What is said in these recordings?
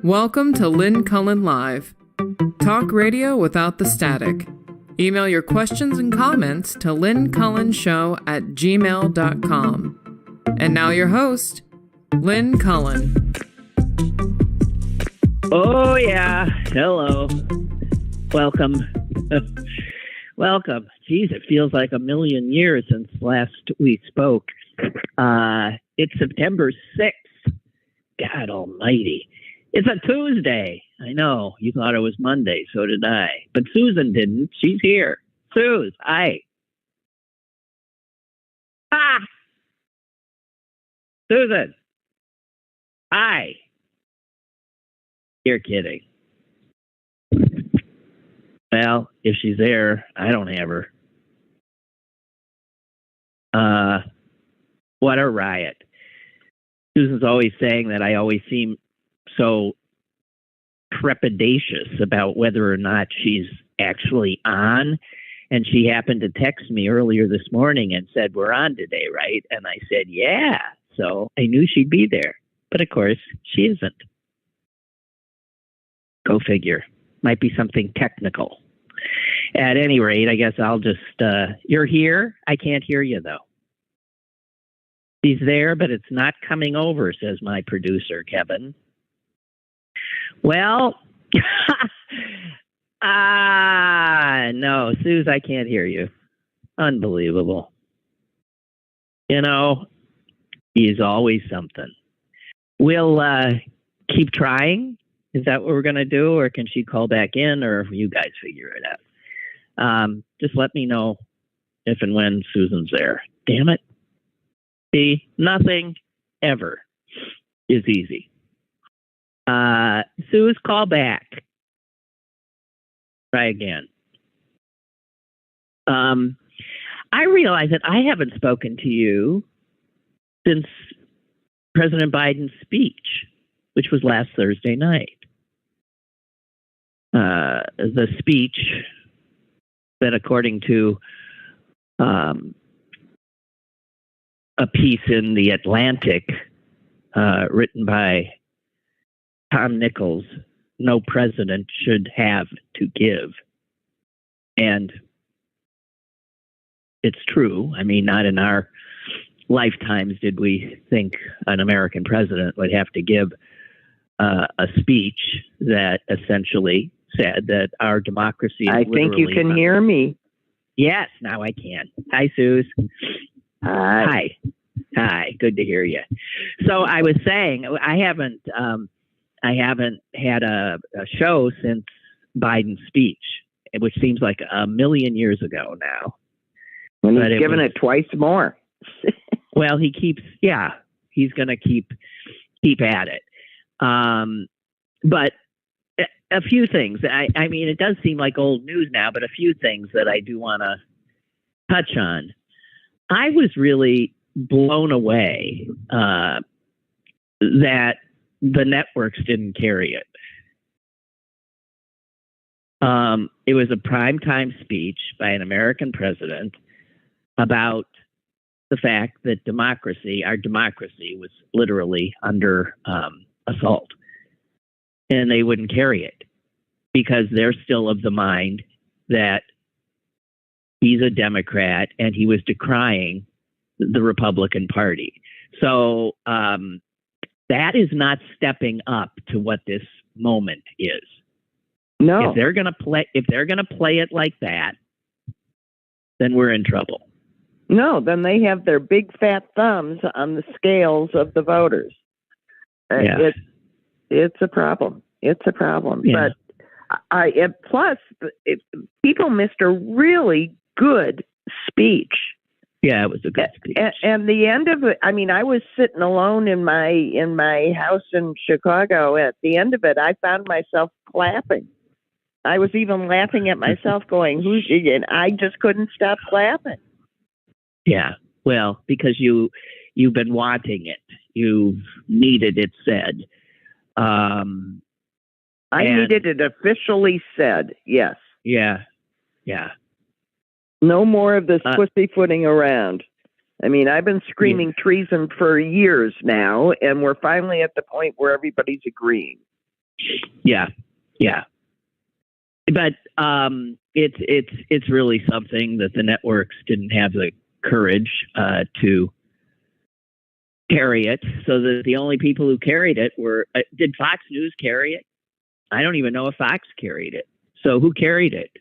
Welcome to Lynn Cullen Live. Talk radio without the static. Email your questions and comments to lynncullenshow@gmail.com. And now your host, Lynn Cullen. Oh, yeah. Hello. Welcome. Welcome. Geez, it feels like a million years since last we spoke. It's September 6th. God almighty. It's a Tuesday. I know. You thought it was Monday. So did I. But Susan didn't. She's here. Suze, hi. Ah! Susan. Hi. You're kidding. Well, if she's there, I don't have her. What a riot. Susan's always saying that I always seem so trepidatious about whether or not she's actually on. And she happened to text me earlier this morning and said, "We're on today, right?" And I said, "Yeah." So I knew she'd be there. But of course, she isn't. Go figure. Might be something technical. At any rate, I guess I'll just, you're here. I can't hear you, though. She's there, but it's not coming over, says my producer, Kevin. Well, no, Suze, I can't hear you. Unbelievable. You know, he's always something. We'll keep trying. Is that what we're going to do? Or can she call back in, or you guys figure it out? Just let me know if and when Susan's there. Damn it. See, nothing ever is easy. Suze, call back. Try again. I realize that I haven't spoken to you since President Biden's speech, which was last Thursday night. The speech that, according to a piece in The Atlantic written by Tom Nichols, no president should have to give. And it's true. I mean, not in our lifetimes did we think an American president would have to give a speech that essentially said that our democracy is I think you can hear me. Yes, now I can. Hi, Suze. Hi. Hi. Good to hear you. So I was saying, I haven't had a show since Biden's speech, which seems like a million years ago now. And he's given it twice more. Well, he's going to keep at it. But a few things. I mean, it does seem like old news now, but a few things that I do want to touch on. I was really blown away that the networks didn't carry it. It was a primetime speech by an American president about the fact that our democracy was literally under assault. And they wouldn't carry it because they're still of the mind that he's a Democrat and he was decrying the Republican Party. So that is not stepping up to what this moment is. No. If they're going to play it like that, then we're in trouble. No, then they have their big fat thumbs on the scales of the voters. Yeah. It's a problem. It's a problem. Yeah. But plus, people missed a really good speech. Yeah, it was a good speech. And the end of it, I mean, I was sitting alone in my house in Chicago. At the end of it, I found myself clapping. I was even laughing at myself, going, "Who's?" And I just couldn't stop laughing. Yeah, well, because you've been wanting it. You've needed it said. I needed it officially said, yes. Yeah. No more of this pussyfooting around. I mean, I've been screaming treason for years now, and we're finally at the point where everybody's agreeing. Yeah, yeah. But it's really something that the networks didn't have the courage to carry it. So that the only people who carried it were did Fox News carry it? I don't even know if Fox carried it. So who carried it?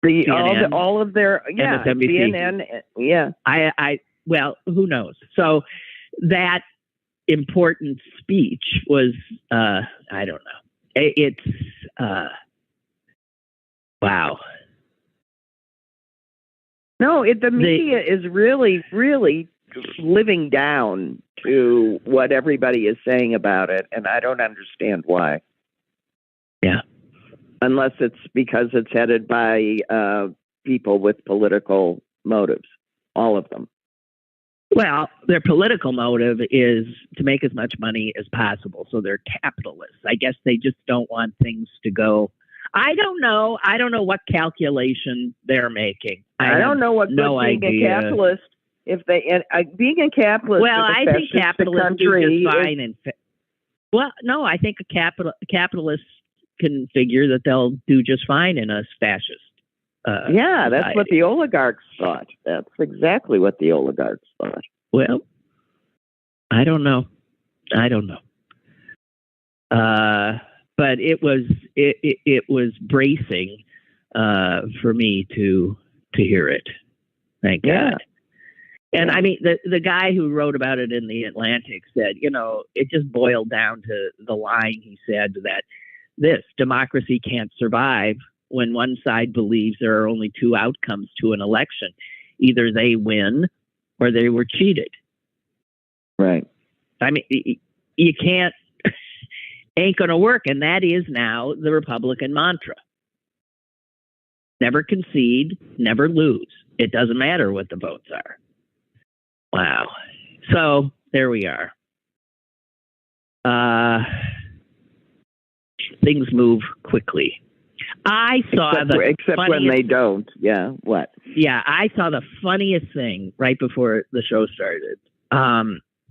CNN, all of their MSNBC. CNN, well, who knows? So that important speech was I don't know. It's wow. No, the media is really, really living down to what everybody is saying about it, and I don't understand why. Yeah. Unless it's because it's headed by people with political motives, all of them. Well, their political motive is to make as much money as possible. So they're capitalists. I guess they just don't want things to go. I don't know. I don't know what calculation they're making. I don't know what being a capitalist. If they being a capitalist. Well, I think capitalists do just fine. Well, no, I think capitalist can figure that they'll do just fine in a fascist. Yeah, that's society. what the oligarchs thought. That's exactly what the oligarchs thought. Well, I don't know. But it was bracing for me to hear it. Thank God. And I mean, the guy who wrote about it in the Atlantic said, it just boiled down to the line he said that this democracy can't survive when one side believes there are only two outcomes to an election. Either they win or they were cheated. Right. I mean, you can't, ain't going to work. And that is now the Republican mantra. Never concede, never lose. It doesn't matter what the votes are. Wow. So there we are. Things move quickly. I saw except when they don't. Yeah. What? Yeah, I saw the funniest thing right before the show started.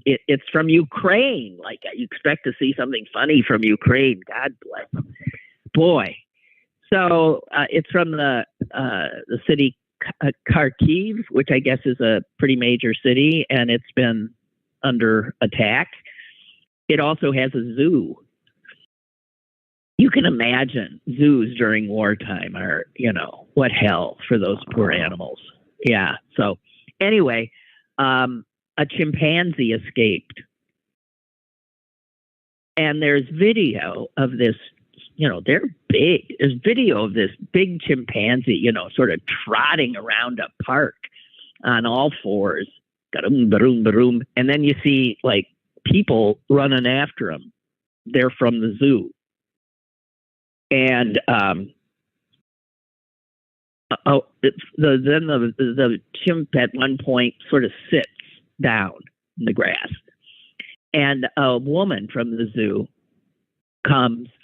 It's from Ukraine. Like, you expect to see something funny from Ukraine. God bless them. Boy. So it's from the city Kharkiv, which I guess is a pretty major city, and it's been under attack. It also has a zoo. You can imagine zoos during wartime are, what hell for those poor animals. Yeah. So anyway, a chimpanzee escaped. And there's video of this, they're big. There's video of this big chimpanzee, sort of trotting around a park on all fours. Ba-doom, ba-doom, ba-doom. And then you see like people running after him. They're from the zoo. And the chimp at one point sort of sits down in the grass, and a woman from the zoo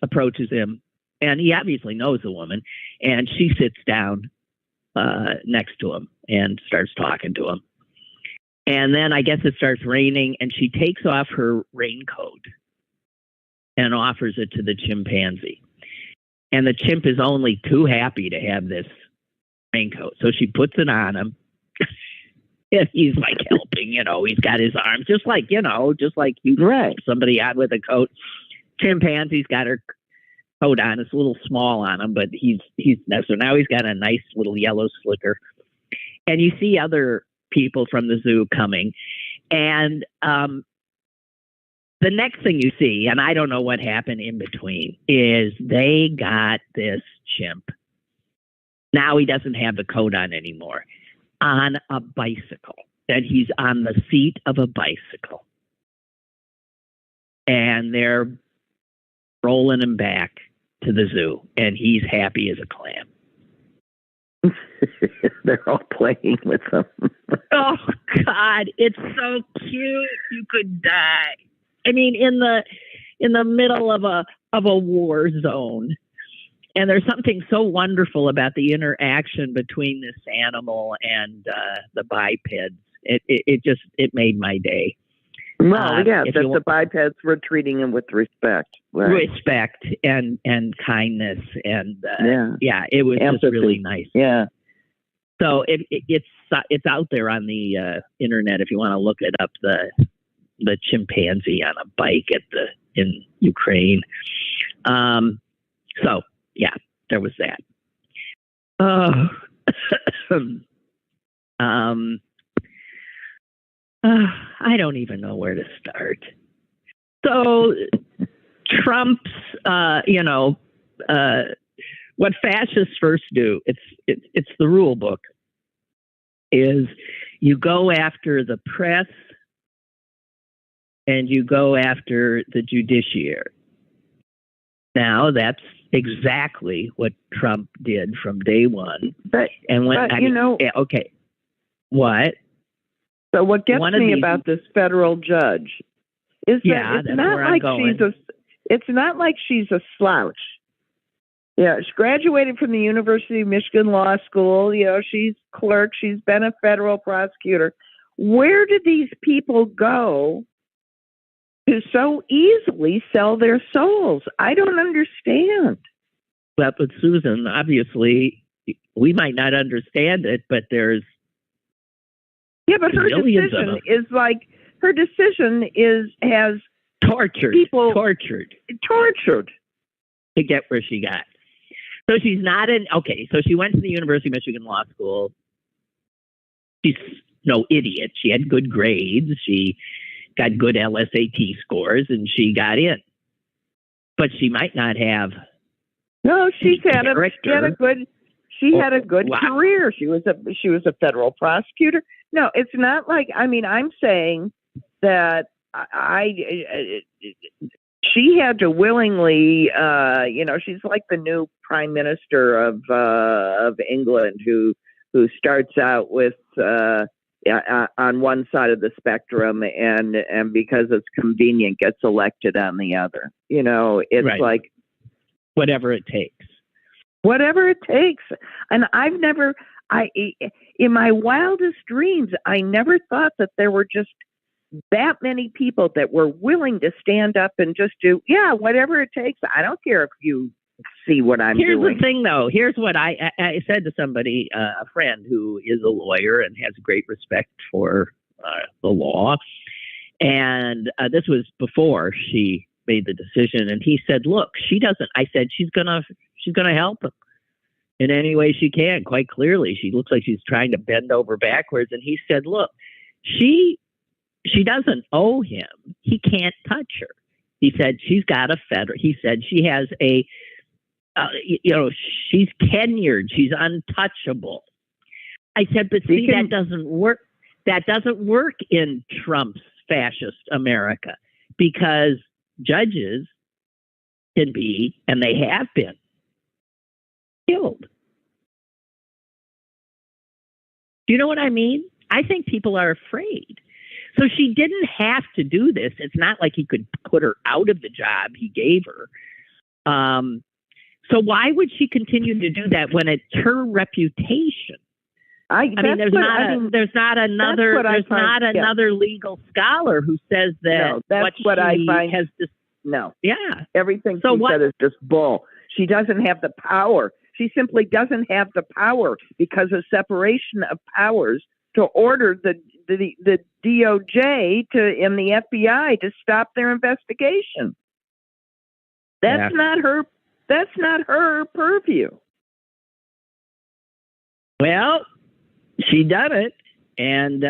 approaches him, and he obviously knows the woman, and she sits down next to him and starts talking to him. And then I guess it starts raining, and she takes off her raincoat and offers it to the chimpanzee. And the chimp is only too happy to have this raincoat. So she puts it on him. And he's like helping, he's got his arms just like you help somebody out with a coat. Chimpanzee's got her coat on. It's a little small on him, but so now he's got a nice little yellow slicker. And you see other people from the zoo coming. And the next thing you see, and I don't know what happened in between, is they got this chimp. Now he doesn't have the coat on anymore, on a bicycle. And he's on the seat of a bicycle. And they're rolling him back to the zoo. And he's happy as a clam. They're all playing with them. Oh, God. It's so cute. You could die. I mean, in the middle of a war zone, and there's something so wonderful about the interaction between this animal and the bipeds. It made my day. Well, yeah, if that you the bipeds were treating him with respect. Right. respect and kindness and Yeah. it was just Empathy. really nice. Yeah. So it's out there on the internet if you want to look it up. The chimpanzee on a bike in Ukraine. So yeah, there was that. I don't even know where to start. So Trump's, what fascists first do, it's the rule book, is you go after the press and you go after the judiciary. Now, that's exactly what Trump did from day one. Okay. What? So what gets me about this federal judge is that it's not like she's a slouch. Yeah, she graduated from the University of Michigan Law School. She's clerk. She's been a federal prosecutor. Where did these people go to so easily sell their souls? I don't understand. But Susan, obviously, we might not understand it, but there's but her decision has tortured people tortured to get where she got. So she's not so she went to the University of Michigan Law School. She's no idiot. She had good grades. She got good LSAT scores, and she got in. But she might not have. No, she had a good career. She was a federal prosecutor. No, it's not like, I'm saying that she had to willingly, she's like the new prime minister of England who starts out with on one side of the spectrum and because it's convenient gets elected on the other. It's right. like whatever it takes. And in my wildest dreams, I never thought that there were just that many people that were willing to stand up and just do, whatever it takes. I don't care if you see what I'm doing. Here's the thing, though. Here's what I said to somebody, a friend who is a lawyer and has great respect for the law. And this was before she made the decision. And he said, look, she doesn't. I said, she's going to help him in any way she can. Quite clearly, she looks like she's trying to bend over backwards. And he said, look, she doesn't owe him. He can't touch her. He said she has she's tenured. She's untouchable. I said, but that doesn't work. That doesn't work in Trump's fascist America because judges can be, and they have been, killed. Do you know what I mean? I think people are afraid. So she didn't have to do this. It's not like he could put her out of the job he gave her. So why would she continue to do that when it's her reputation? There's not another legal scholar who says that. No, yeah, everything she said is just bull. She doesn't have the power. She simply doesn't have the power because of separation of powers to order the DOJ and the FBI to stop their investigation. That's not her. That's not her purview. Well, she done it, and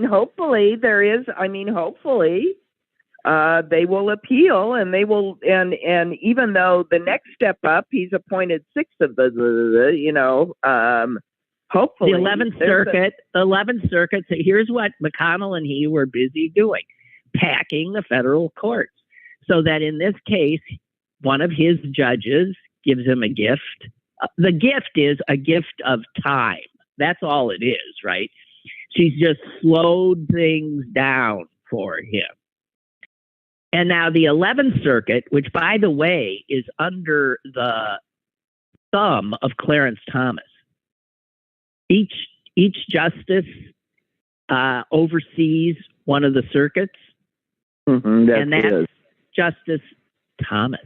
hopefully there is. Hopefully they will appeal, and they will. And even though the next step up, he's appointed 6 of hopefully the 11th Circuit. So here's what McConnell and he were busy doing: packing the federal courts, so that in this case, one of his judges gives him a gift. The gift is a gift of time. That's all it is, right? She's just slowed things down for him. And now the 11th Circuit, which, by the way, is under the thumb of Clarence Thomas. Each justice oversees one of the circuits. Mm-hmm, and that's Justice Thomas.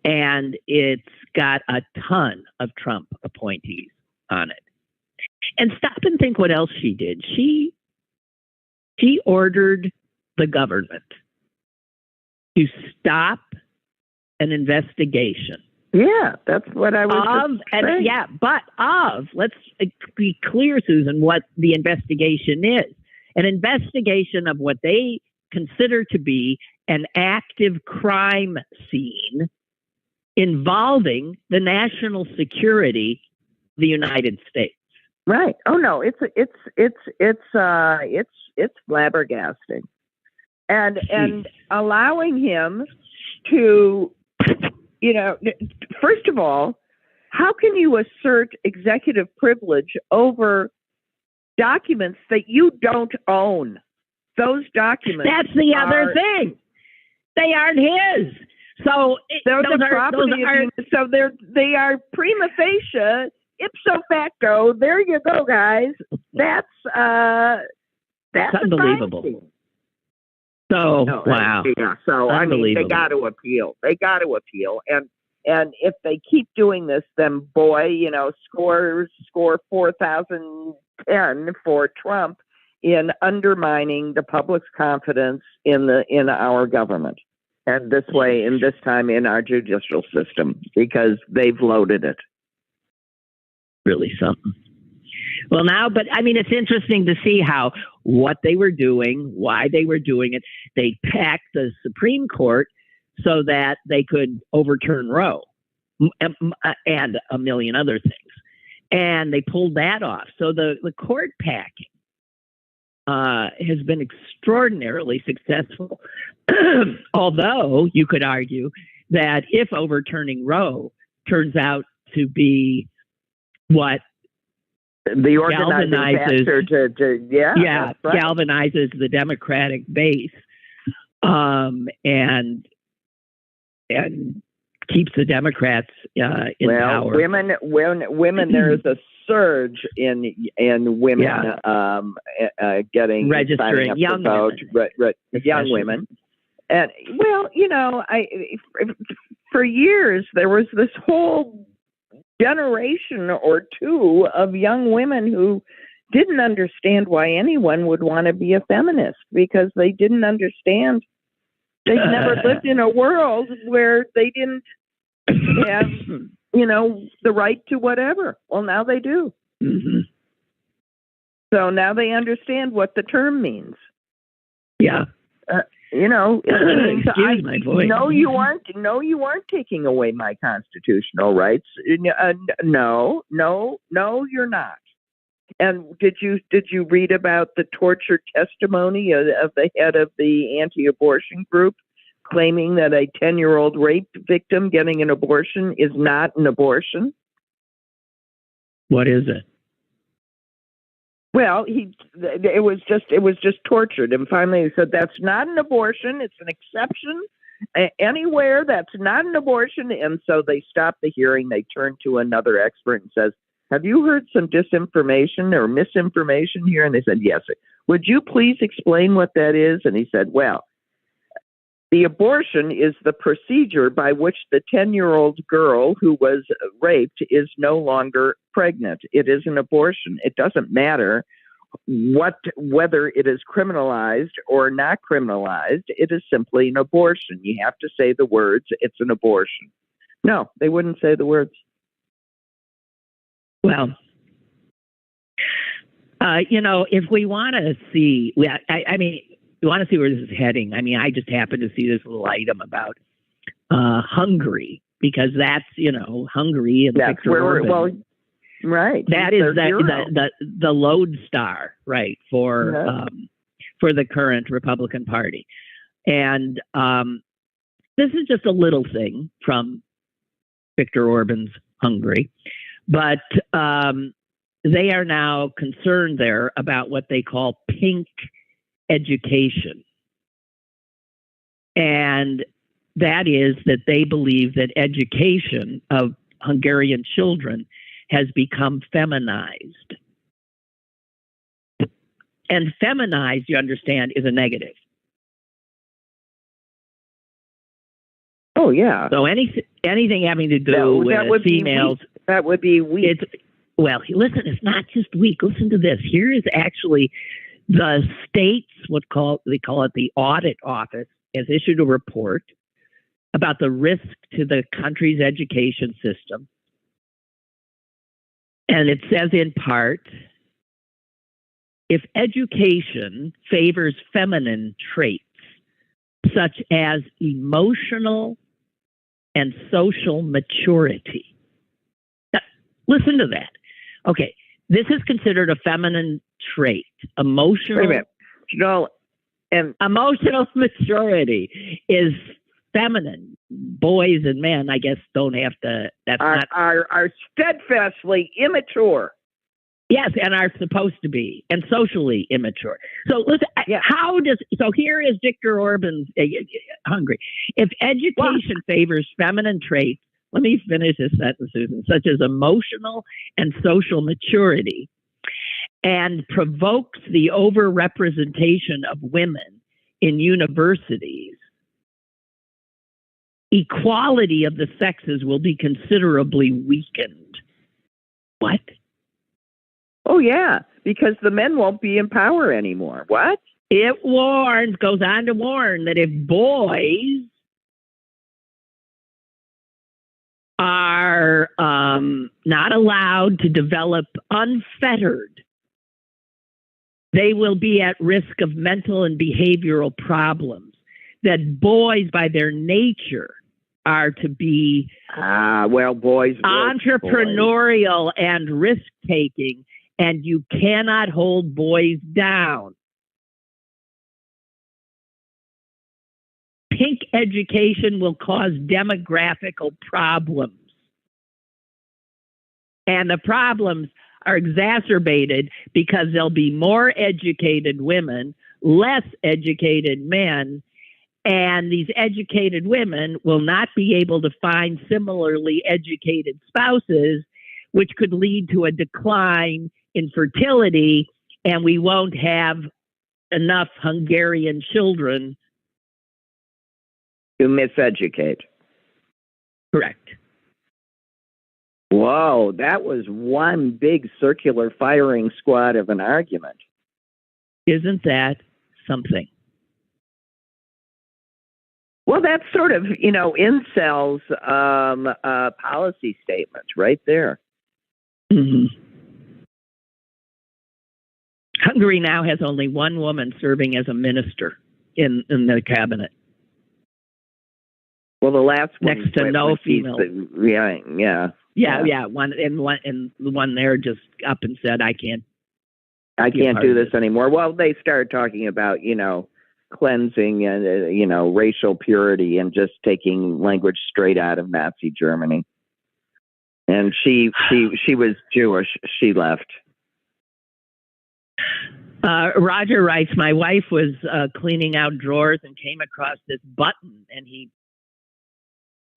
And it's got a ton of Trump appointees on it. And stop and think what else she did. She ordered the government to stop an investigation. Yeah, that's what I was saying. Yeah, but let's be clear, Susan, what the investigation is. An investigation of what they consider to be an active crime scene involving the national security of the United States. Right. Oh no, it's flabbergasting, and allowing him to, first of all, how can you assert executive privilege over documents that you don't own? Those documents. That's the other thing. They aren't his. So they are prima facie, ipso facto. There you go, guys. That's unbelievable. Wow. Yeah. So I mean, they got to appeal. And if they keep doing this, then boy, score 4,010 for Trump in undermining the public's confidence in our government, and this time in our judicial system, because they've loaded it. Really something. Well, now, but I mean, it's interesting to see what they were doing, why they were doing it. They packed the Supreme Court so that they could overturn Roe and a million other things. And they pulled that off. So the court packing has been extraordinarily successful. Although you could argue that if overturning Roe turns out to be what the organizing factor galvanizes the Democratic base, and keeps the Democrats in power. Women. There is a surge in women getting registering young women. And for years there was this whole generation or two of young women who didn't understand why anyone would want to be a feminist, because they didn't understand. They've never lived in a world where they didn't have, the right to whatever. Well, now they do. Mm-hmm. So now they understand what the term means. Yeah. Excuse my voice. No, you aren't taking away my constitutional rights. No, you're not. And did you read about the torture testimony of the head of the anti-abortion group, claiming that a 10-year-old rape victim getting an abortion is not an abortion? What is it? Well, it was just tortured, and finally he said that's not an abortion. It's an exception. Anywhere that's not an abortion, and so they stopped the hearing. They turned to another expert and says, "Have you heard some disinformation or misinformation here?" And they said, "Yes." "Would you please explain what that is?" And he said, "Well, the abortion is the procedure by which the 10-year-old girl who was raped is no longer pregnant. It is an abortion. It doesn't matter whether it is criminalized or not criminalized. It is simply an abortion. You have to say the words, it's an abortion." No, they wouldn't say the words. Well, if we want to see, you want to see where this is heading. I mean, I just happened to see this little item about Hungary, because that's, Hungary and that's Viktor Orban. Right. That is the lodestar, right, for the current Republican Party. And this is just a little thing from Viktor Orban's Hungary, but they are now concerned there about what they call pink education. And that is that they believe that education of Hungarian children has become feminized. And feminized, you understand, is a negative. Oh, yeah. So anything having to do with females. That would be weak. Well, listen, it's not just weak. Listen to this. Here is actually the state's, they call it the audit office, has issued a report about the risk to the country's education system. And it says in part, if education favors feminine traits, such as emotional and social maturity. Now, listen to that. Okay, this is considered a feminine trait. Emotional maturity is feminine. Boys and men, I guess, don't have to. Are steadfastly immature. Yes, and are supposed to be, and socially immature. So listen, so here is Viktor Orban's Hungary. If education favors feminine traits, let me finish this sentence, Susan, such as emotional and social maturity, and provokes the overrepresentation of women in universities, equality of the sexes will be considerably weakened. What? Oh, yeah, because the men won't be in power anymore. What? It goes on to warn that if boys are not allowed to develop unfettered, they will be at risk of mental and behavioral problems. That boys, by their nature, are to be boys entrepreneurial and risk-taking, and you cannot hold boys down. Pink education will cause demographical problems. And the problems are exacerbated because there'll be more educated women, less educated men, and these educated women will not be able to find similarly educated spouses, which could lead to a decline in fertility, and we won't have enough Hungarian children to miseducate. Correct. Whoa, that was one big circular firing squad of an argument. Isn't that something? Well, that's sort of, incels policy statements right there. Mm-hmm. Hungary now has only one woman serving as a minister in the cabinet. Well, the last one next to no female. Yeah. One and the one there just up and said, "I can't do this anymore." Well, they started talking about cleansing and racial purity and just taking language straight out of Nazi Germany. And she was Jewish. She left. Roger writes, my wife was cleaning out drawers and came across this button, and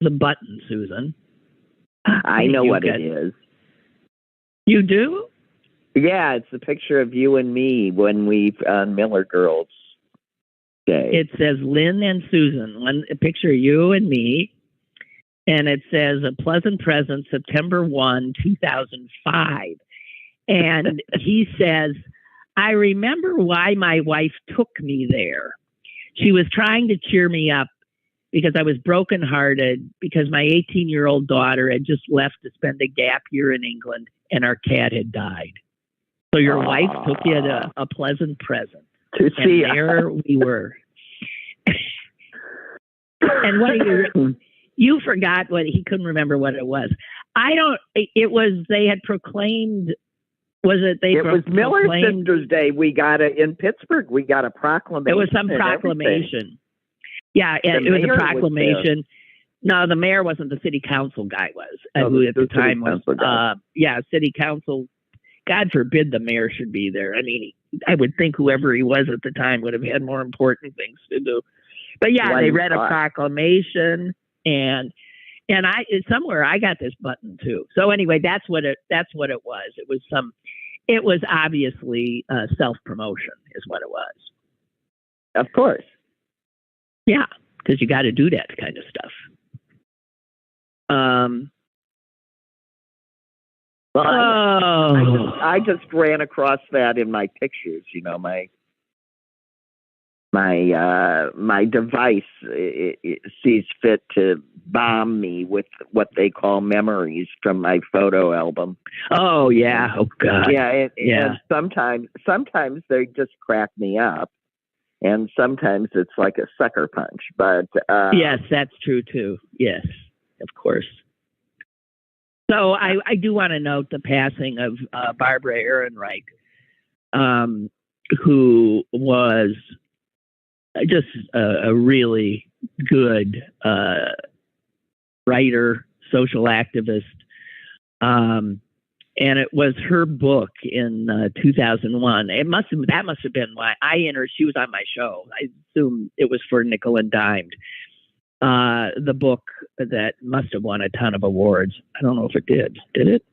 the button, Susan. I know what it is. You do? Yeah, it's a picture of you and me when we on Miller Girls Day. It says Lynn and Susan, a picture of you and me, and it says a pleasant present, September 1, 2005. And he says, I remember why my wife took me there. She was trying to cheer me up because I was brokenhearted because my 18-year-old daughter had just left to spend a gap year in England and our cat had died. So your wife took you to a pleasant present. To see there we were. And what you forgot what he couldn't remember what it was. They had proclaimed. It was Miller Sisters Day. We got it in Pittsburgh. We got a proclamation. It was some proclamation. Yeah, it was a proclamation. No, the mayor wasn't. The city council guy was, who at the time was. City council. God forbid the mayor should be there. I mean, I would think whoever he was at the time would have had more important things to do. But yeah, they read a proclamation, and I somewhere I got this button too. So anyway, that's what it was. It was it was obviously self-promotion is what it was. Of course. Yeah, because you got to do that kind of stuff. Well, I just ran across that in my pictures. You know, my device it sees fit to bomb me with what they call memories from my photo album. Oh yeah, oh god. Yeah, and sometimes they just crack me up, and sometimes it's like a sucker punch. But yes, that's true too. Yes, of course. So I do want to note the passing of Barbara Ehrenreich, who was just a really good writer, social activist. And it was her book in 2001. That must have been why she was on my show. I assume it was for Nickel and Dimed. The book that must have won a ton of awards. I don't know if it did. Did it?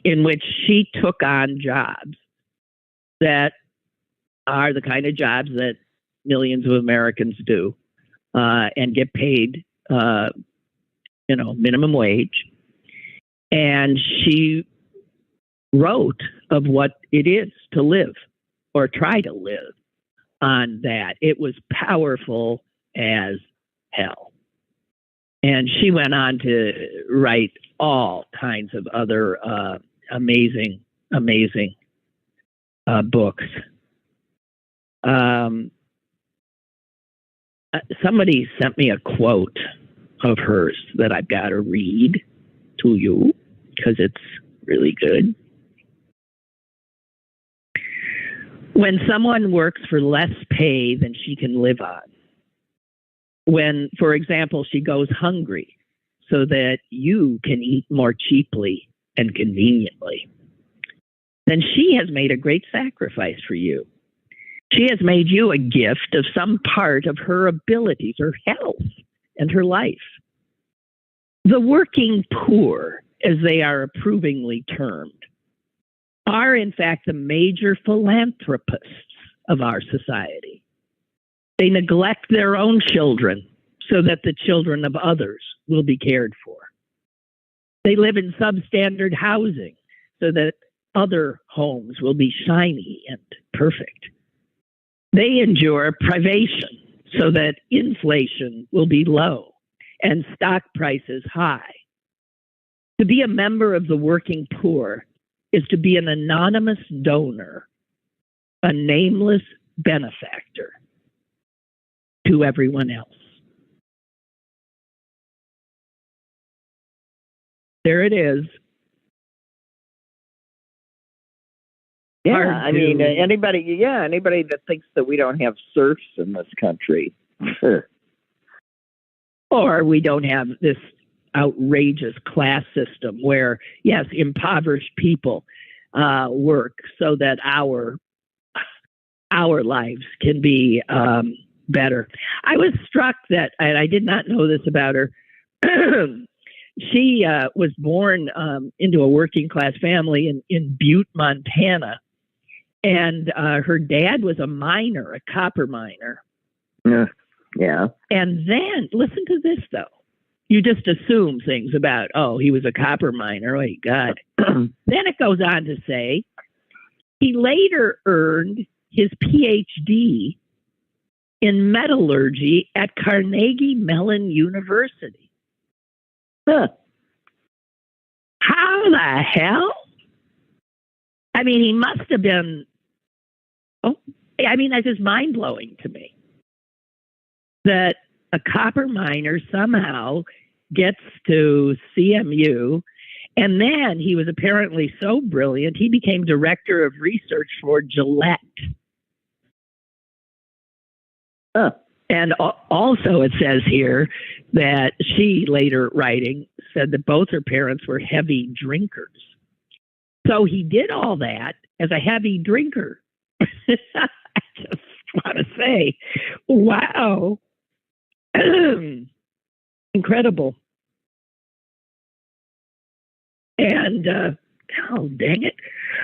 In which she took on jobs that are the kind of jobs that millions of Americans do, and get paid, minimum wage. And she wrote of what it is to live or try to live on that. It was powerful as hell. And she went on to write all kinds of other amazing books. Somebody sent me a quote of hers that I've got to read to you because it's really good. When someone works for less pay than she can live on, when, for example, she goes hungry so that you can eat more cheaply and conveniently, then she has made a great sacrifice for you. She has made you a gift of some part of her abilities, her health, and her life. The working poor, as they are approvingly termed, are in fact the major philanthropists of our society. They neglect their own children so that the children of others will be cared for. They live in substandard housing so that other homes will be shiny and perfect. They endure privation so that inflation will be low and stock prices high. To be a member of the working poor is to be an anonymous donor, a nameless benefactor to everyone else. There it is. Yeah, I mean, anybody that thinks that we don't have serfs in this country. Or we don't have this outrageous class system where, yes, impoverished people work so that our lives can be better. I was struck that, and I did not know this about her, she was born into a working class family in Butte, Montana. And her dad was a miner, a copper miner. Yeah. And then, listen to this, though. You just assume things about, he was a copper miner. Oh, God. Then it goes on to say, he later earned his PhD in metallurgy at Carnegie Mellon University. Huh. How the hell? I mean, he must have been, that's just mind-blowing to me. That a copper miner somehow gets to CMU, and then he was apparently so brilliant, he became director of research for Gillette. Huh. And also it says here that she, later writing, said that both her parents were heavy drinkers. So he did all that as a heavy drinker. I just want to say, wow. Incredible. And Oh, dang it.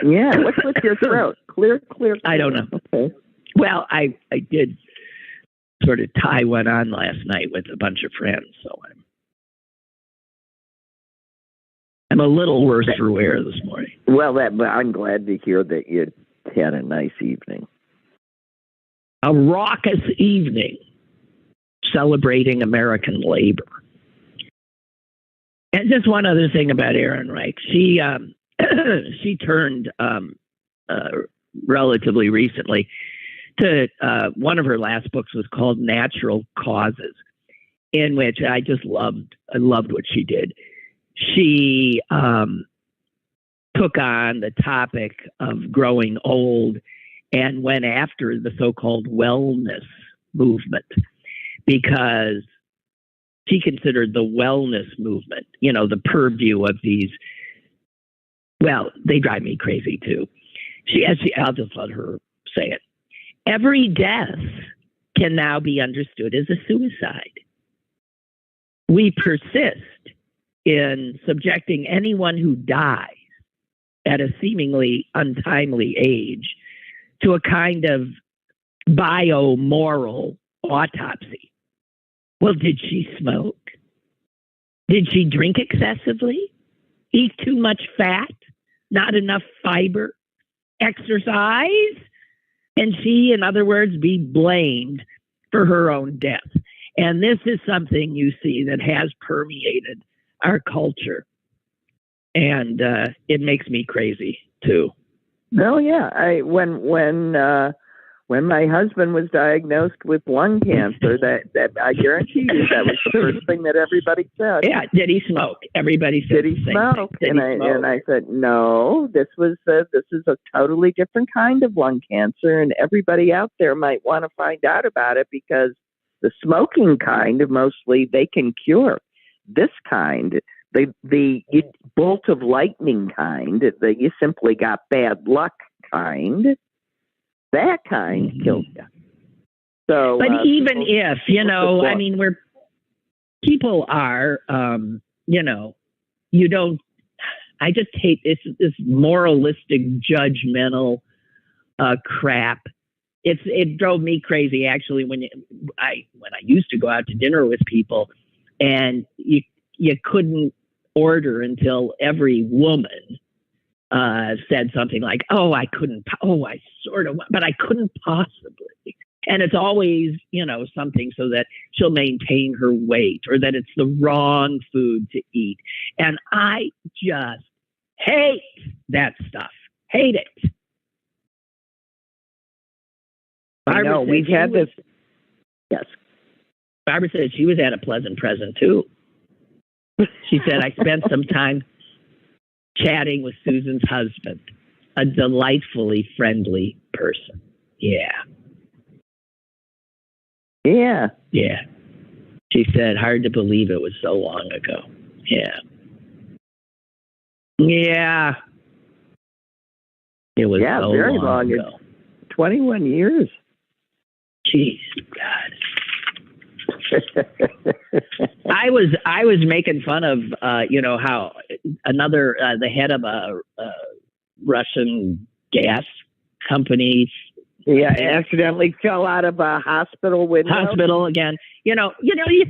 Yeah, what's with your throat? Clear. I don't know. Okay. Well, I did sort of tie one on last night with a bunch of friends, so I'm a little worse for wear this morning. Well, I'm glad to hear that you had a nice evening. A raucous evening celebrating American labor. And just one other thing about Erin Reich. She turned relatively recently to one of her last books was called Natural Causes, in which I loved what she did. She took on the topic of growing old and went after the so-called wellness movement, because she considered the wellness movement, the purview of these, well, they drive me crazy too. I'll just let her say it. Every death can now be understood as a suicide. We persist in subjecting anyone who dies at a seemingly untimely age to a kind of biomoral autopsy. Well, did she smoke? Did she drink excessively? Eat too much fat? Not enough fiber? Exercise? And she, in other words, be blamed for her own death. And this is something you see that has permeated our culture. And it makes me crazy, too. Oh, yeah. When my husband was diagnosed with lung cancer, that I guarantee you that was the first thing that everybody said. Yeah, did he smoke? Everybody said, did he smoke? And I said, no, this is a totally different kind of lung cancer, and everybody out there might want to find out about it, because the smoking kind, mostly they can cure. This kind, the bolt of lightning kind, that you simply got bad luck kind, that kind kills you. So, but even if, I mean, where people are, you don't, I just hate this moralistic, judgmental crap. It drove me crazy, actually, when I used to go out to dinner with people, and you couldn't order until every woman said something like, I sort of, but I couldn't possibly. And it's always, something so that she'll maintain her weight, or that it's the wrong food to eat. And I just hate that stuff. Hate it. I know, we've had this. Yes. Barbara said she was at a pleasant present, too. She said, I spent some time chatting with Susan's husband, a delightfully friendly person. Yeah. Yeah. Yeah. She said, hard to believe it was so long ago. Yeah. Yeah. It was so very long ago. 21 years. Jeez, God. I was making fun of how another the head of a Russian gas company accidentally fell out of a hospital window. Hospital again. You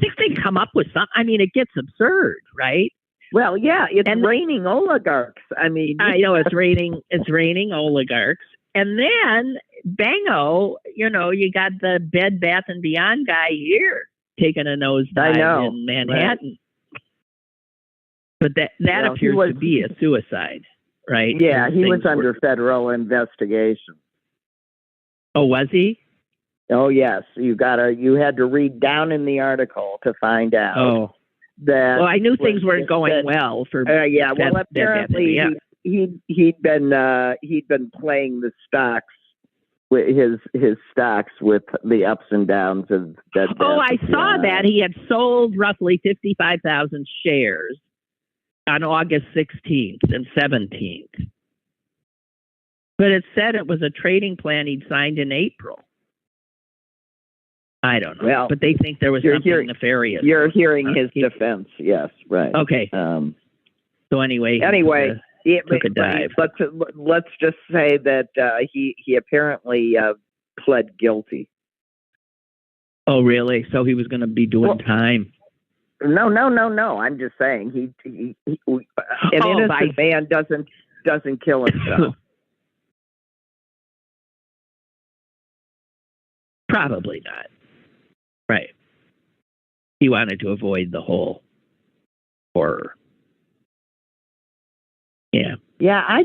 think they come up with something? I mean, it gets absurd, right? Well, yeah, it's raining oligarchs. I mean, I know it's raining oligarchs. And then, bango, you got the Bed Bath & Beyond guy here taking a nosedive in Manhattan. Right. But that appears to be a suicide, right? Yeah, he was under federal investigation. Oh, was he? Oh, yes. You had to read down in the article to find out. Oh. Well, I knew things weren't going well for. Well, apparently he'd been playing the stocks with his stocks with the ups and downs of that. Oh, I saw that he had sold roughly 55,000 shares on August 16th and 17th, but it said it was a trading plan he'd signed in April. I don't know, but they think there was something nefarious. You're hearing his defense, yes, right? Okay. So anyway, took a dive. Let's just say that he apparently pled guilty. Oh, really? So he was going to be doing time? No. I'm just saying an innocent man doesn't kill himself. Probably not. Right. He wanted to avoid the whole horror. Yeah. Yeah, I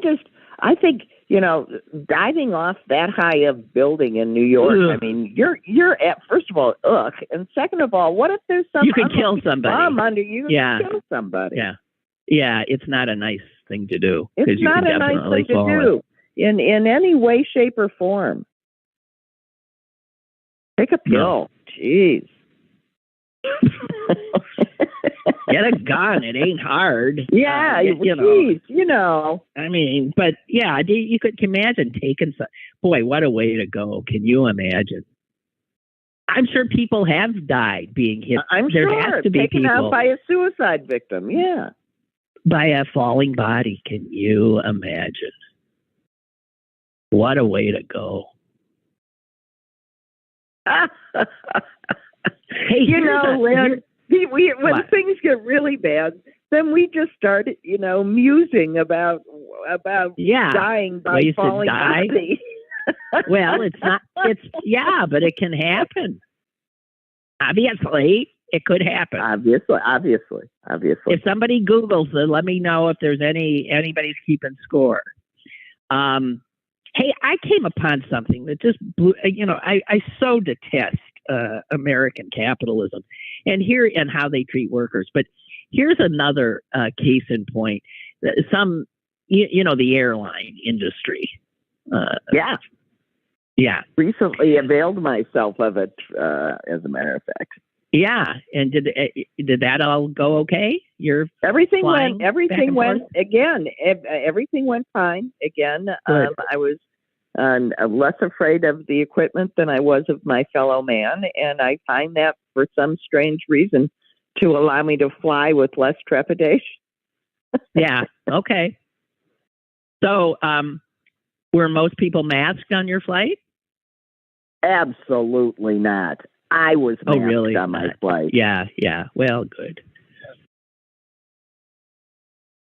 think, diving off that high of building in New York, Ugh. I mean, you're at, first of all, ugh, and second of all, what if there's some you could kill somebody bomb under you and kill somebody? Yeah. Yeah, it's not a nice thing to do. It's not a nice thing to do in any way, shape, or form. Take a pill. No. Jeez. Get a gun. It ain't hard. Yeah, geez, I mean, but yeah, you could imagine taking some. Boy, what a way to go! Can you imagine? I'm sure people have died being hit. I'm there sure has to be taken people out by a suicide victim. Yeah, by a falling body. Can you imagine? What a way to go! Hey, Lynn, when things get really bad, then we just start, musing about dying by falling body. Well, it's not. But it can happen. Obviously, it could happen. Obviously. If somebody Googles it, let me know if there's anybody's keeping score. Hey, I came upon something that just blew. I so detest American capitalism and how they treat workers. But here's another case in point. The airline industry. Yeah. Recently availed myself of it, as a matter of fact. Yeah, and did that all go okay? Everything went fine. Again, I was less afraid of the equipment than I was of my fellow man, and I find that for some strange reason to allow me to fly with less trepidation. Yeah. Okay. So, were most people masked on your flight? Absolutely not. I was masked on my flight. Yeah. Well, good.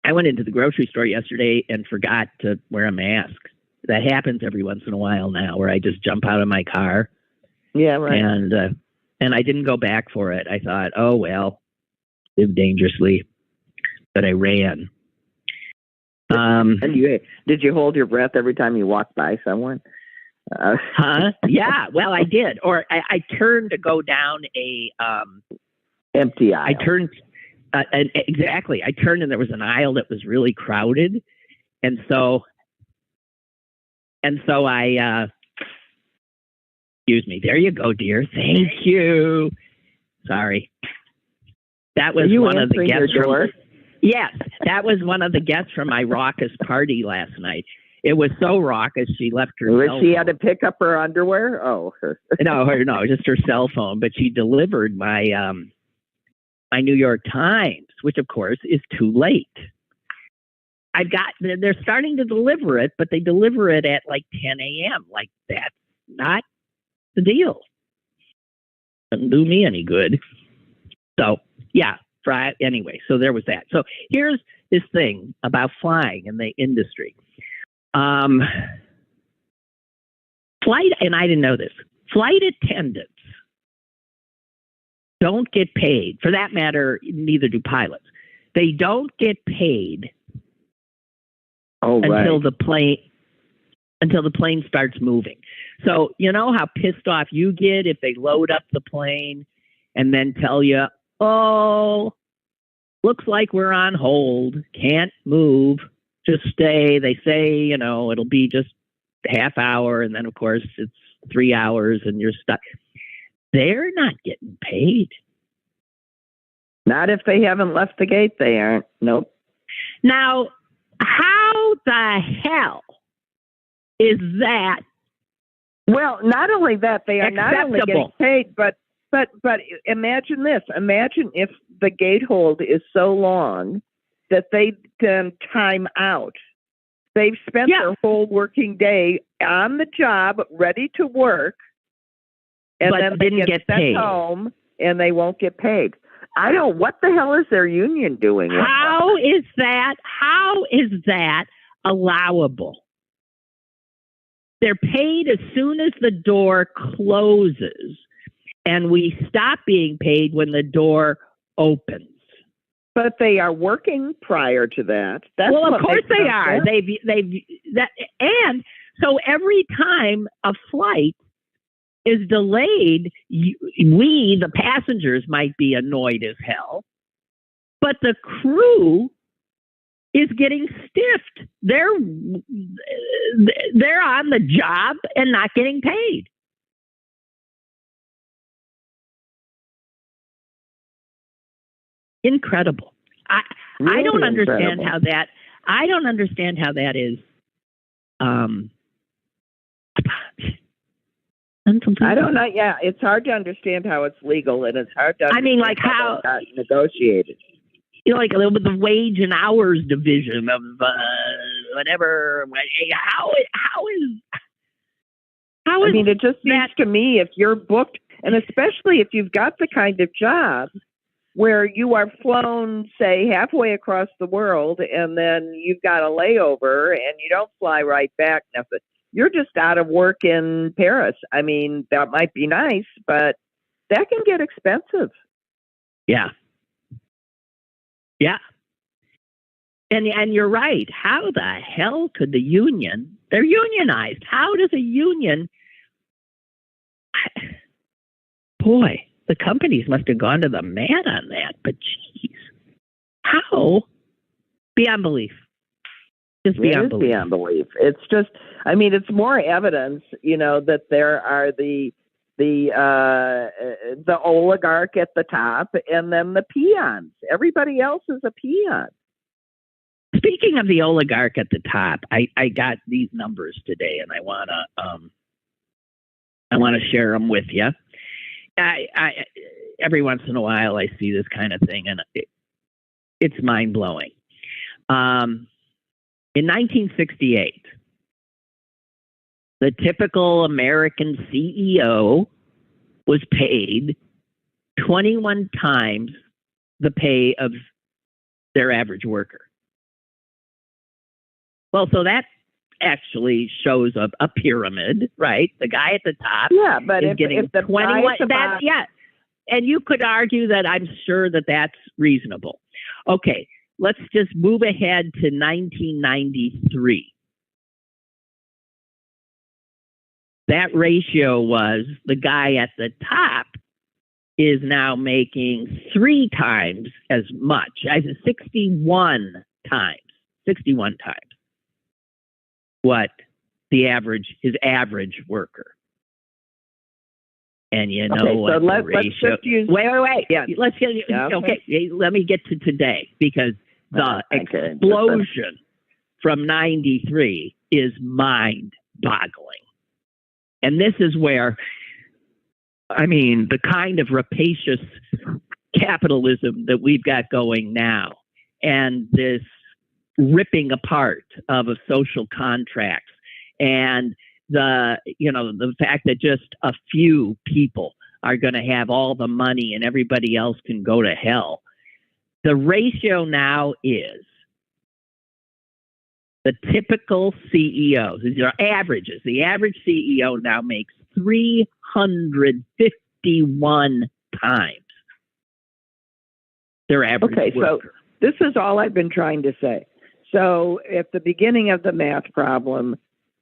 I went into the grocery store yesterday and forgot to wear a mask. That happens every once in a while now, where I just jump out of my car. Yeah, right. And I didn't go back for it. I thought, oh well, live dangerously, but I ran. And did you hold your breath every time you walked by someone? Huh? Yeah. Well, I did. Or I turned to go down a empty aisle. I turned exactly. I turned and there was an aisle that was really crowded, and so I. Excuse me. There you go, dear. Thank you. Sorry. That was one of the guests. Yes, that was one of the guests from my raucous party last night. It was so raucous, she left her cell phone. She had to pick up her underwear? Oh. No, just her cell phone. But she delivered my my New York Times, which, of course, is too late. They're starting to deliver it, but they deliver it at like 10 a.m. Like, that's not the deal. Doesn't do me any good. So, yeah. Anyway, so there was that. So here's this thing about flying in the industry. Flight, and I didn't know this, flight attendants don't get paid. For that matter, neither do pilots. They don't get paid until the plane starts moving. So you know how pissed off you get if they load up the plane and then tell you, oh, looks like we're on hold, can't move, just stay. They say, it'll be just half hour, and then, of course, it's 3 hours, and you're stuck. They're not getting paid. Not if they haven't left the gate, they aren't. Nope. Now, how the hell is that? Well, not only that, they are acceptable? Not only getting paid, but imagine this. Imagine if the gate hold is so long that they can time out They've spent their whole working day on the job, ready to work, and but then they didn't get sent paid home, and they won't get paid. I don't. What the hell is their union doing? How is that allowable? They're paid as soon as the door closes, and we stop being paid when the door opens. But they are working prior to that. That's well, of course they are. And so every time a flight is delayed, we, the passengers, might be annoyed as hell, but the crew is getting stiffed. They're on the job and not getting paid. Incredible. I don't understand how that. I don't understand how that is. I don't know. Yeah, it's hard to understand how it's legal, and it's hard to. Like how it got negotiated. Like a little bit of the wage and hours division of whatever. How is? I mean, it just seems to me if you're booked, and especially if you've got the kind of job where you are flown, say, halfway across the world, and then you've got a layover, and you don't fly right back. Nothing. You're just out of work in Paris. I mean, that might be nice, but that can get expensive. Yeah. Yeah. And you're right. How the hell could the union? They're unionized. How does a union? Boy, the companies must have gone to the mat on that. But geez, how? Beyond belief. Just beyond belief. Beyond belief. It's just. I mean, it's more evidence, that there are the oligarch at the top, and then the peons. Everybody else is a peon. Speaking of the oligarch at the top, I got these numbers today, and I wanna share them with you. I every once in a while I see this kind of thing, and it's mind blowing. In 1968, the typical American CEO was paid 21 times the pay of their average worker. Well, so that actually shows a pyramid, right? The guy at the top is getting 21. And you could argue that I'm sure that that's reasonable. Okay, let's just move ahead to 1993. That ratio was the guy at the top is now making 3 times as much, 61 times what his average worker. And so let's just use. Wait. Yeah. Let's get okay. Let me get to today, because the explosion from 93 is mind-boggling. And this is where, the kind of rapacious capitalism that we've got going now, and this ripping apart of social contracts, and the fact that just a few people are going to have all the money and everybody else can go to hell. The ratio now is the typical CEOs, these are averages. The average CEO now makes 351 times their average worker. So this is all I've been trying to say. So at the beginning of the math problem,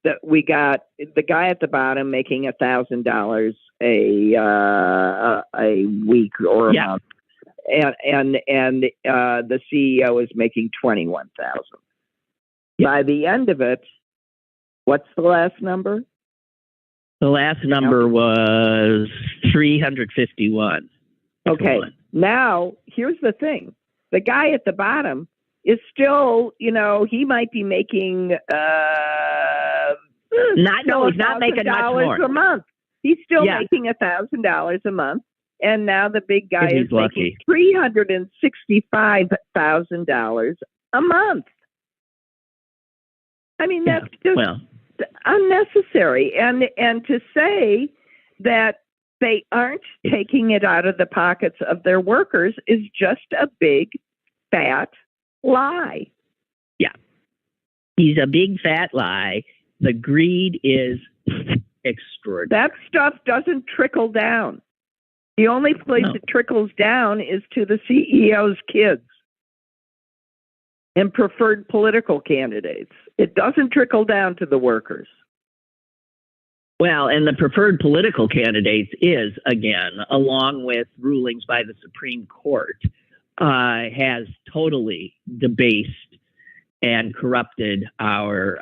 that we got the guy at the bottom making $1,000 a week or a month, and the CEO is making $21,000. By the end of it, what's the last number? The last number was 351. Okay. Now, here's the thing. The guy at the bottom is still, he might be making he's not making much more a month. He's still making $1,000 a month, and now the big guy is making $365,000 a month. I mean, that's just well, unnecessary. And to say that they aren't taking it out of the pockets of their workers is just a big, fat lie. yeah. He's a big fat lie. The greed is extraordinary. That stuff doesn't trickle down. The only place it trickles down is to the CEO's kids and preferred political candidates. It doesn't trickle down to the workers. Well, and the preferred political candidates is, again, along with rulings by the Supreme Court, has totally debased and corrupted our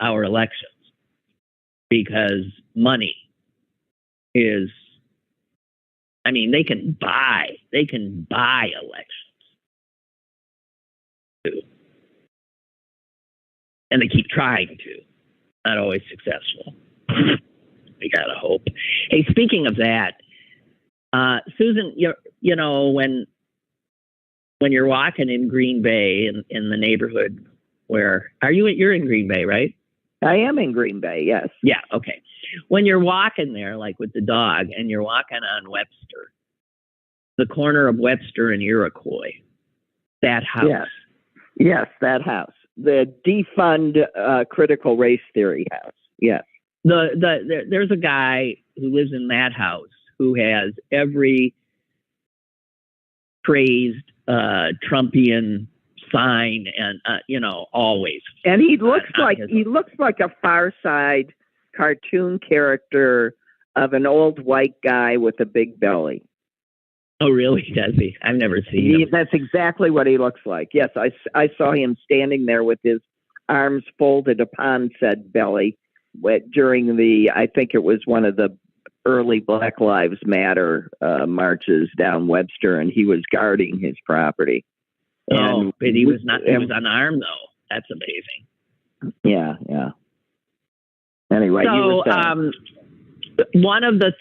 elections, because money is, I mean, they can buy elections too. And they keep trying to, not always successful. We gotta hope. Hey, speaking of that, Susan, you know, when you're walking in Green Bay in the neighborhood where you're in Green Bay, right? I am in Green Bay, yes. Yeah, okay. When you're walking there, like with the dog, and you're walking on Webster, the corner of Webster and Iroquois, that house. Yes, that house. The defund critical race theory house. Yes. There's a guy who lives in that house who has every praised Trumpian sign, and always. And he looks like a Far Side cartoon character of an old white guy with a big belly. Oh, really? Does he? I've never seen him. That's exactly what he looks like. Yes, I saw him standing there with his arms folded upon said belly during I think it was one of the early Black Lives Matter marches down Webster, and he was guarding his property. Oh, but he was not. He was unarmed, though. That's amazing. Yeah. Anyway, so one of the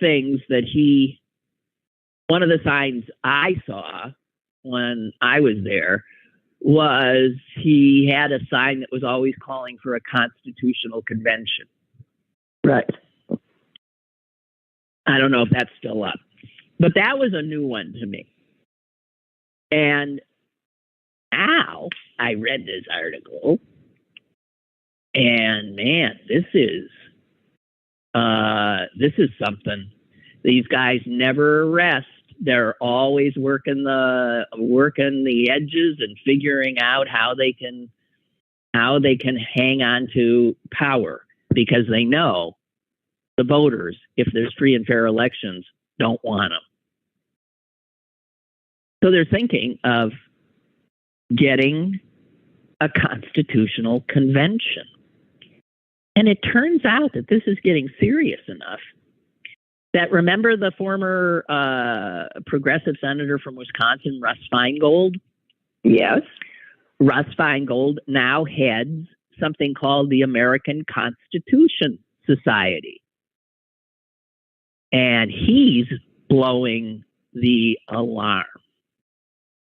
signs I saw when I was there was he had a sign that was always calling for a constitutional convention. Right. I don't know if that's still up, but that was a new one to me. And now I read this article, and man, this is something. These guys never rest. They're always working the edges and figuring out how they can hang on to power, because they know the voters, if there's free and fair elections, don't want them. So they're thinking of getting a constitutional convention. And it turns out that this is getting serious enough that, remember the former progressive senator from Wisconsin, Russ Feingold? Yes. Russ Feingold now heads something called the American Constitution Society. And he's blowing the alarm,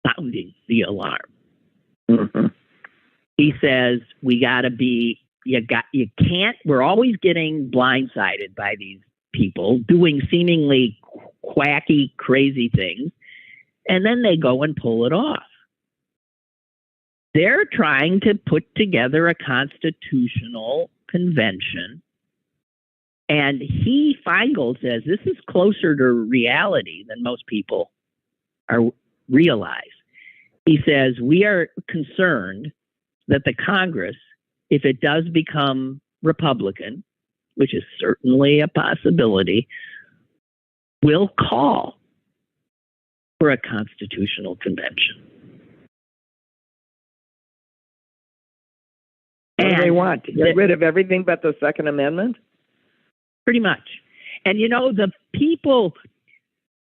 sounding the alarm. Mm-hmm. He says, we got to be, you can't, we're always getting blindsided by these people doing seemingly quacky, crazy things, and then they go and pull it off. They're trying to put together a constitutional convention, and Feingold says this is closer to reality than most people realize. He says, we are concerned that the Congress, if it does become Republican, which is certainly a possibility, will call for a constitutional convention. What do they want? To get rid of everything but the Second Amendment? Pretty much. And the people,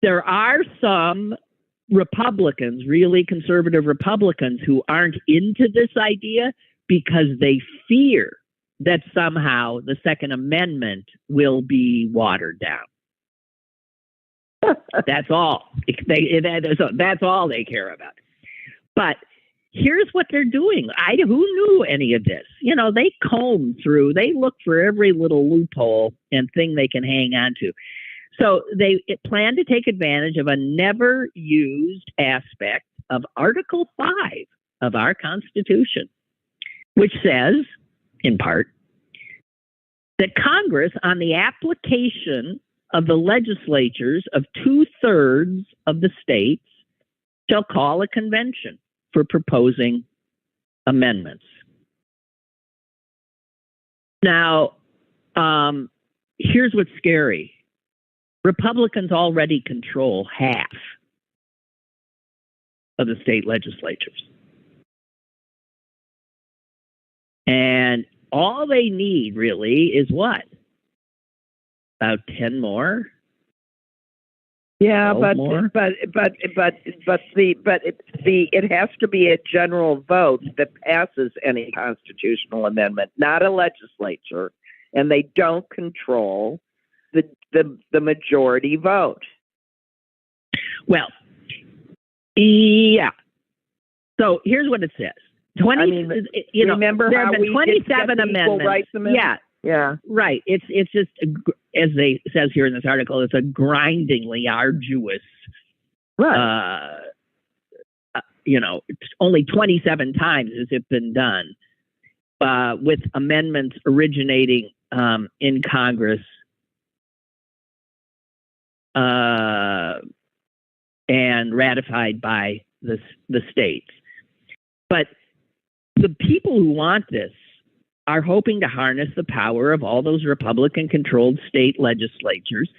there are some Republicans, really conservative Republicans, who aren't into this idea because they fear that somehow the Second Amendment will be watered down. That's all. That's all they care about. But here's what they're doing. Who knew any of this? They comb through, they look for every little loophole and thing they can hang on to. So they plan to take advantage of a never used aspect of Article 5 of our Constitution, which says, in part, that Congress, on the application of the legislatures of 2/3 of the states, shall call a convention for proposing amendments. Now, here's what's scary. Republicans already control half of the state legislatures. And all they need really is what? About 10 more? Yeah, but more? It has to be a general vote that passes any constitutional amendment, not a legislature, and they don't control the majority vote. Well, yeah. So here's what it says. Remember there how have been 27 amendments. Amendment? Yeah. Right. It's just, as they says here in this article, it's a grindingly arduous. Right. It's only 27 times has it been done, with amendments originating in Congress and ratified by the states. But the people who want this are hoping to harness the power of all those Republican-controlled state legislatures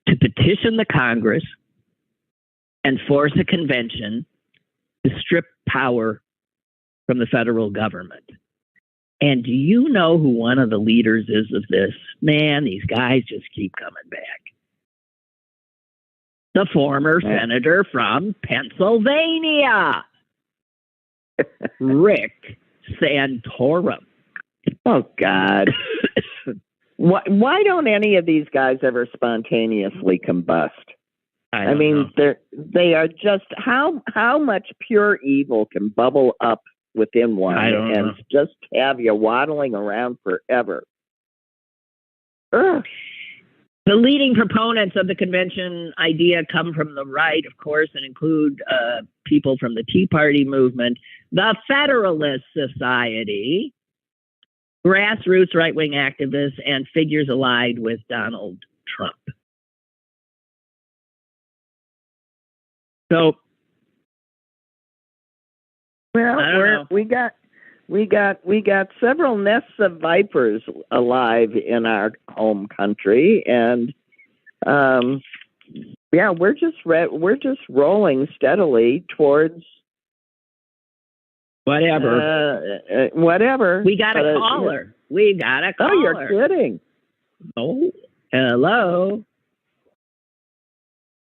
to petition the Congress and force a convention to strip power from the federal government. And do you know who one of the leaders is of this? Man, these guys just keep coming back. The former senator from Pennsylvania, Rick Santorum. Oh, God. Why don't any of these guys ever spontaneously combust? I mean, they are just, how much pure evil can bubble up within one and just have you waddling around forever? Ugh. The leading proponents of the convention idea come from the right, of course, and include people from the Tea Party movement, the Federalist Society, grassroots right-wing activists, and figures allied with Donald Trump. So, well, we got several nests of vipers alive in our home country, and we're just rolling steadily towards whatever. Whatever. We got a caller. We got a caller. Oh, you're kidding. Oh, hello.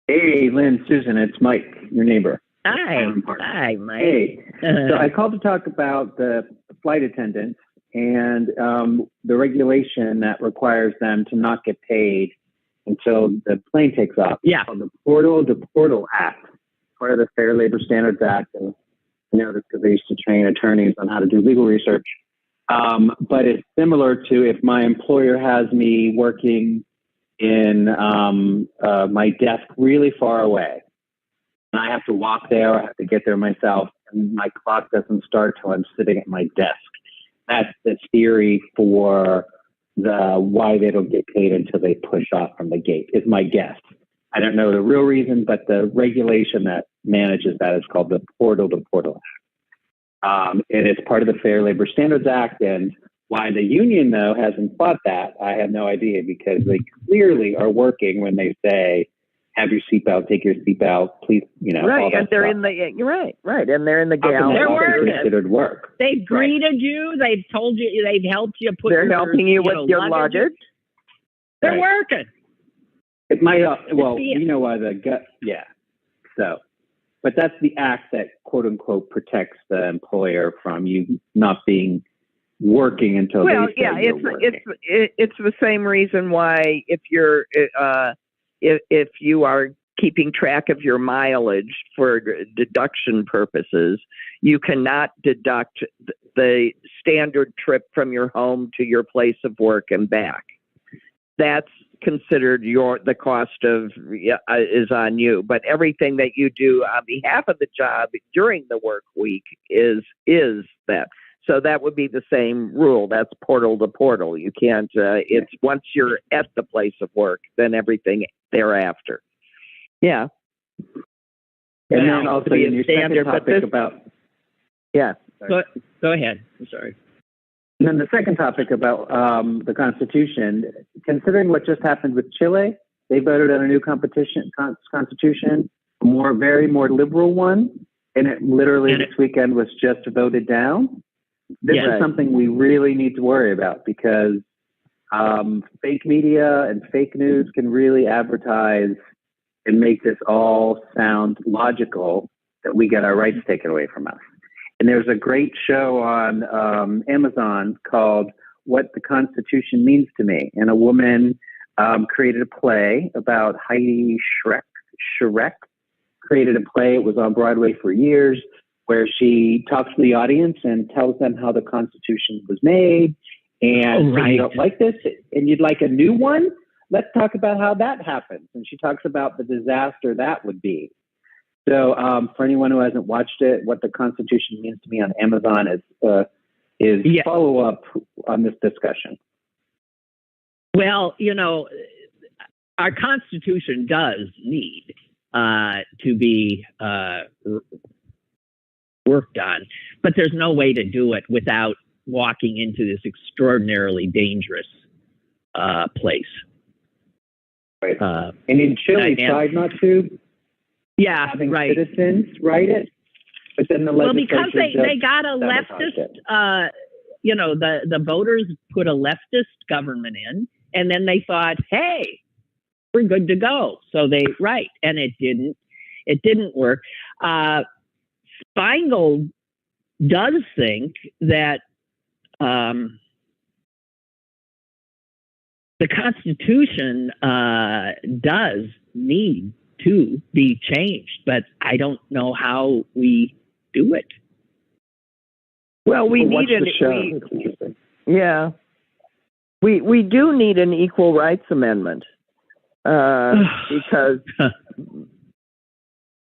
Hey, Lynn, Susan, it's Mike, your neighbor. Hi, Mike. Hey, so I called to talk about the flight attendants and the regulation that requires them to not get paid until the plane takes off. Yeah. Called the Portal to Portal Act, part of the Fair Labor Standards Act. And this because I used to train attorneys on how to do legal research. But it's similar to if my employer has me working in my desk really far away, and I have to walk there, I have to get there myself, and my clock doesn't start till I'm sitting at my desk. That's the theory for why they don't get paid until they push off from the gate, is my guess. I don't know the real reason, but the regulation that manages that is called the Portal to Portal Act. And it's part of the Fair Labor Standards Act. And why the union, though, hasn't fought that, I have no idea, because they clearly are working when they say, have your seatbelt, take your seatbelt, please, right, and they're stuff. right, and they're in the galley. They're working. Considered work. They've greeted you. They've told you. They've helped you put. They're helping you with your luggage. They're working. It might. Why the gut. Yeah. So, but that's the act that quote unquote protects the employer from you not being working until. Well, yeah, it's the same reason why if you are keeping track of your mileage for deduction purposes, you cannot deduct the standard trip from your home to your place of work and back. That's considered the cost of is on you. But everything that you do on behalf of the job during the work week is that. So that would be the same rule. That's portal to portal. You can't. It's once you're at the place of work, then everything thereafter. Yeah. And then also in your second topic about. Yeah. Go ahead. I'm sorry. And then the second topic about the Constitution, considering what just happened with Chile, they voted on a new constitution, very more liberal one, and it literally this weekend was just voted down. This is something we really need to worry about because fake media and fake news can really advertise and make this all sound logical that we get our rights taken away from us. And there's a great show on Amazon called What the Constitution Means to Me. And a woman created a play about Heidi Schreck created a play. It was on Broadway for years where she talks to the audience and tells them how the Constitution was made. And if you don't like this and you'd like a new one, let's talk about how that happens. And she talks about the disaster that would be. So for anyone who hasn't watched it, What the Constitution Means to Me on Amazon is follow-up on this discussion. Well, our Constitution does need to be worked on, but there's no way to do it without walking into this extraordinarily dangerous place. Right. And in Chile, tried not to. Yeah, having right. Citizens write it, but then the legislature because they got a leftist. The voters put a leftist government in, and then they thought, hey, we're good to go. So and it didn't work. Feingold does think that the Constitution does need to be changed, but I don't know how we do it. Well, we need we do need an equal rights amendment because.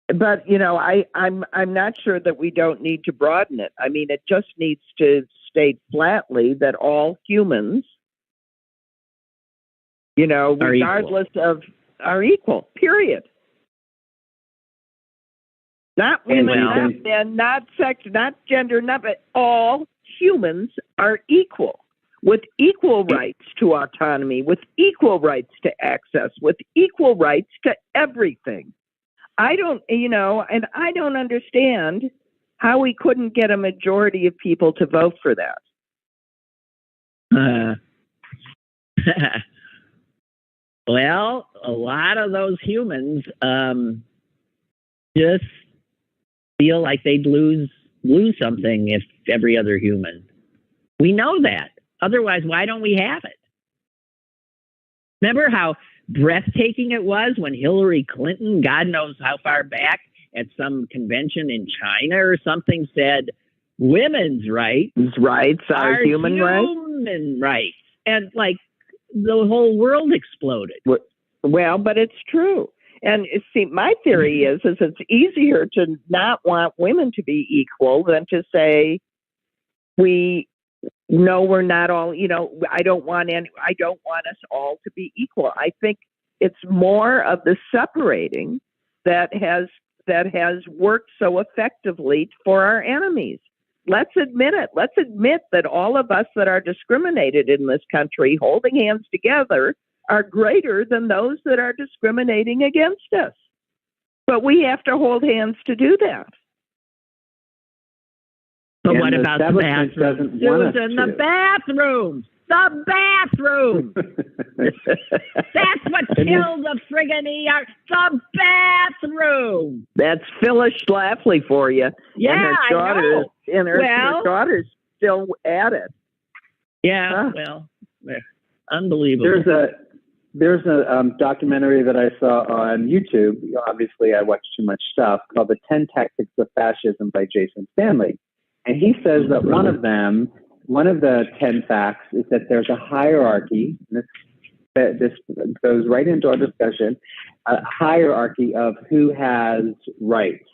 But I'm not sure that we don't need to broaden it. I mean, it just needs to state flatly that all humans, regardless of, are equal. Period. Not women, not men, not sex, not gender, but all humans are equal, with equal rights to autonomy, with equal rights to access, with equal rights to everything. I don't understand how we couldn't get a majority of people to vote for that. Well, a lot of those humans just feel like they'd lose something if every other human. We know that. Otherwise, why don't we have it? Remember how breathtaking it was when Hillary Clinton, God knows how far back, at some convention in China or something, said women's rights are human rights. And the whole world exploded. Well, but it's true. And see, my theory is it's easier to not want women to be equal than to say we're not all. I don't want us all to be equal. I think it's more of the separating that has worked so effectively for our enemies. Let's admit it. Let's admit that all of us that are discriminated in this country, holding hands together, are greater than those that are discriminating against us. But we have to hold hands to do that. But what about the bathroom? Susan, the bathroom! The bathroom! That's what killed the friggin' ER. The bathroom! That's Phyllis Schlafly for you. Yeah, and her daughter, I know. And her daughter's still at it. Yeah, unbelievable. there's a documentary that I saw on YouTube. Obviously, I watch too much stuff, called The 10 Tactics of Fascism by Jason Stanley. And he says that one of the 10 facts is that there's a hierarchy. This goes right into our discussion, a hierarchy of who has rights.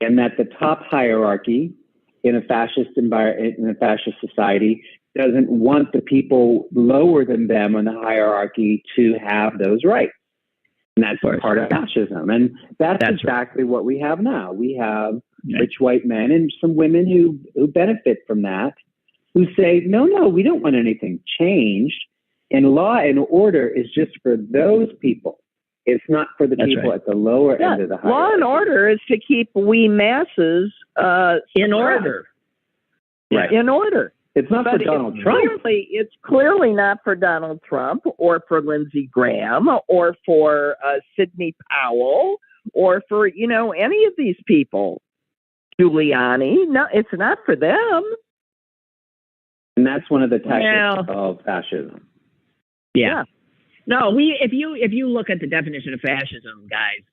And that the top hierarchy in a fascist environment, in a fascist society, doesn't want the people lower than them on the hierarchy to have those rights. And that's part of fascism. And that's exactly right. What we have now. We have rich white men and some women who benefit from that, who say, no, we don't want anything changed. And law and order is just for those people. It's not for the people at the lower end of the hierarchy. Law and order is to keep we masses in order. Right. In order. It's not for Donald Trump. It's clearly not for Donald Trump or for Lindsey Graham or for Sidney Powell or for, any of these people. Giuliani. No, it's not for them. And that's one of the tactics of fascism. Yeah. No, if you look at the definition of fascism, guys,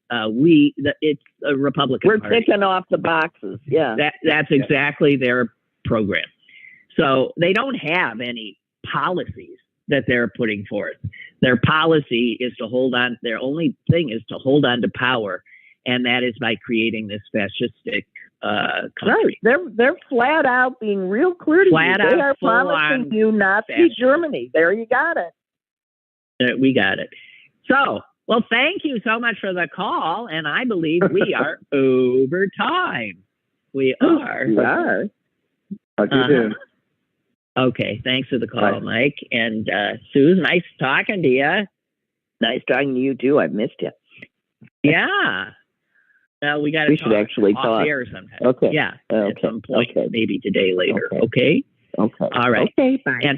it's a Republican We're Party. ticking off the boxes. Yeah. That's exactly their program. So they don't have any policies that they're putting forth. Their policy is to hold on. Their only thing is to hold on to power, and that is by creating this fascistic country. Right. They're flat out being real clear to you. They are promising you Nazi Germany. There you got it. We got it. So, well, thank you so much for the call, and I believe we are over time. We are. We are. Talk to you soon. Okay, thanks for the call, Mike. And Susan, nice talking to you. Nice talking to you, too. I've missed you. Yeah. Well, we should actually talk. Air sometime. Okay. Yeah, at some point, maybe today, later. Okay? Okay. All right. Okay, bye.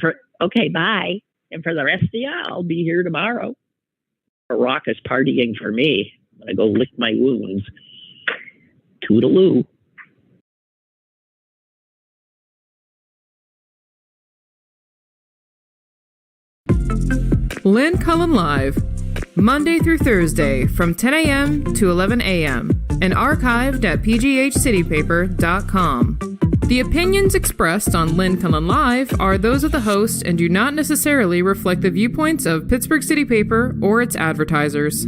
Bye. And for the rest of you, I'll be here tomorrow. A raucous partying for me. I'm going to go lick my wounds. Toodaloo. Lynn Cullen Live, Monday through Thursday from 10 a.m. to 11 a.m. and archived at pghcitypaper.com. The opinions expressed on Lynn Cullen Live are those of the host and do not necessarily reflect the viewpoints of Pittsburgh City Paper or its advertisers.